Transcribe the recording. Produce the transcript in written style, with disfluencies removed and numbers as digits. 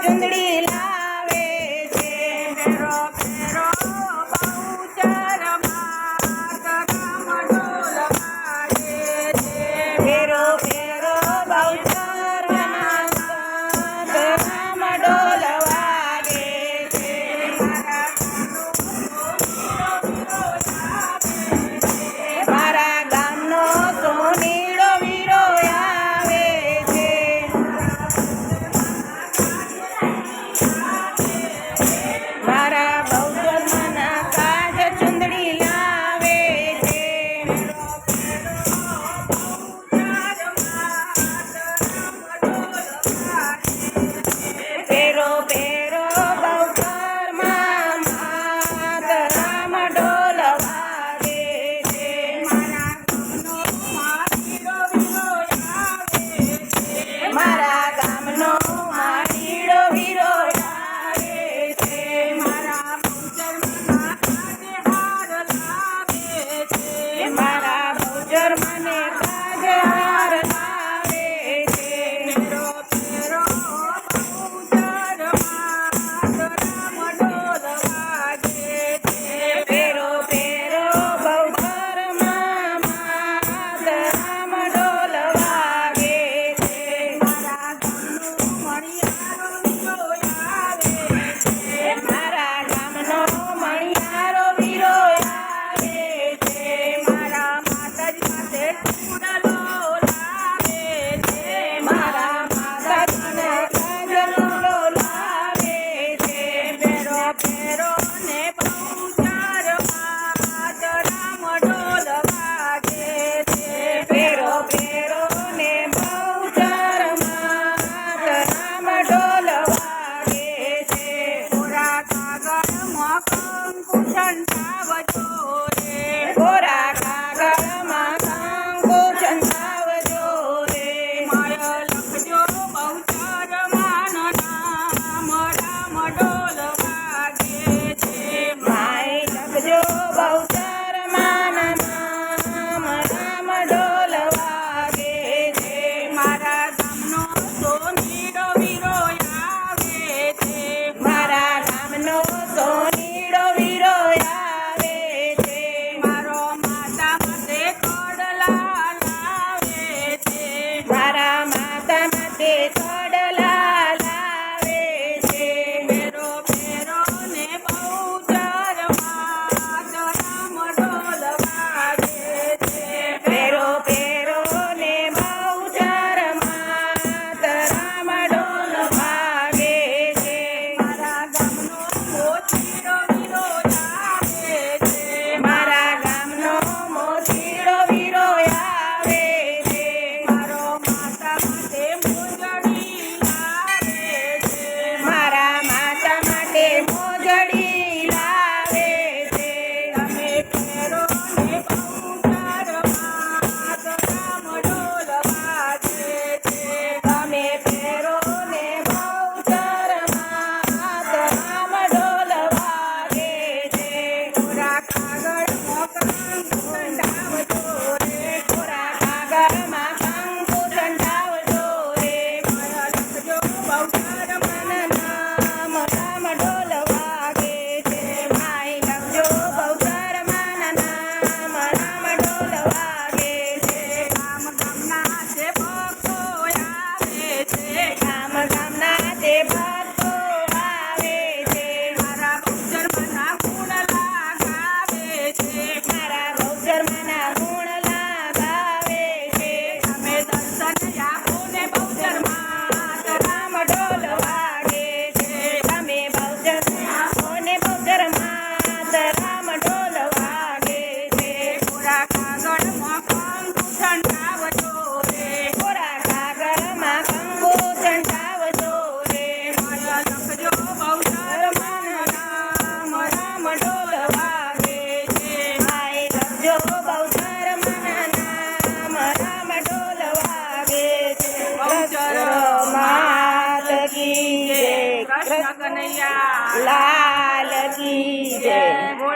ચુંદડી લાવે છે ફેરો ફેરો બહુચરમાં રામ ઢોલ વાગે છે ફેરો ફેરો બહુચરમાં રામ ઢોલ વાગે છે મારા ગામનો સોનીડો વીરો આવે છે મારા બહુચરના કાજ ચુંદડી લાવે છે ફેરો ફેરો બહુચરમાં માત રામ ઢોલ વાગે છે મારા ગામનો માડીડો વીરો આવે છે મારા બહુચર મને કાજ હાર લાવે છે ફેરો ફેરો ફેરો ફેરો બહુચરમાં માત રામ ઢોલ વાગે છે મારા ગામનો મણિયારો વીરો આવે છે મારા માતાજી પાસે ચૂડલો લાવે છે મારા માતાજીને કાજલો લાવે છે ફેરો ફેરો ને બહુચરમાં રામ ઢોલ વાગે છે ફેરો ફેરો ને બહુચરમાં રામ ઢોલ વાગે છે કોરા કાગળમાં કંકુ છંટાવજો રે કોરા કાગળમાં કંકુ છંટાવજો રે માય લખજો બહુચરમાં નામ રામ ઢોલ વાગે છે માય લખજો બહુચરમાં નામ રામ ઢોલ વાગે છે મારા ગામનો સોનીડો વીરો આવે છે મારા ગામનો સોનીડો વીરો આવે છે મારો માતા માટે કડલા લાવે છે મારા માતા માટે કડલા લાવે છે ફેરો ફેરો ને બહુચરમાં રામ ઢોલ વાગે છે ફેરો ફેરો ને બહુચરમાં રામ ઢોલ વાગે છે મારા ગામનો મોચીડો વીરો આવે છે મારા ગામનો મોચીડો વીરો આવે છે મારો માતા માટે મોજડી લાવે છે મારા માતા માટે મોજડી લાવે છે તમે ફેરો ને બહુચરમાં રામ ઢોલ વાગે છે તમે ફેરો ને બહુચરમાં રામ ઢોલ વાગે છે કોરા કાગળમાં કંકુ છંટાવજો રે કોરા કાગળમાં કંકુ છંટાવજો રે માય લખજો બહુચરમાં નામ રામ ઢોલ વાગે છે માય લખજો બહુચરમાં નામ રામ ઢોલ વાગે છે ગામ ગામના તે ભક્તો આવે છે ગામ ગામના તે ભક્તો આવે છે મારા બહુચરમાંના ગુણ લાગાવે છે મારા બહુચરમાંના ગુણ લાગાવે છે તમે દર્શન આપો ને બહુચરમાં રામ ઢોલ વાગે છે તમે બહુચર આપો ને બહુચરમાં રામ ઢોલ વાગે છે કોરા કાગળમાં કંકુ છંટાવજો રે કોરા કાગળમાં કંકુ છંટાવજો રે માય લખજો બહુચરમાં નામ રામ ઢોલ વાગે છે માય લખજો બહુચરમાં નામ રામ ઢોલ વાગે છે બહુચર માત કી જય કૃષ્ણ કનૈયા લાલ કી જય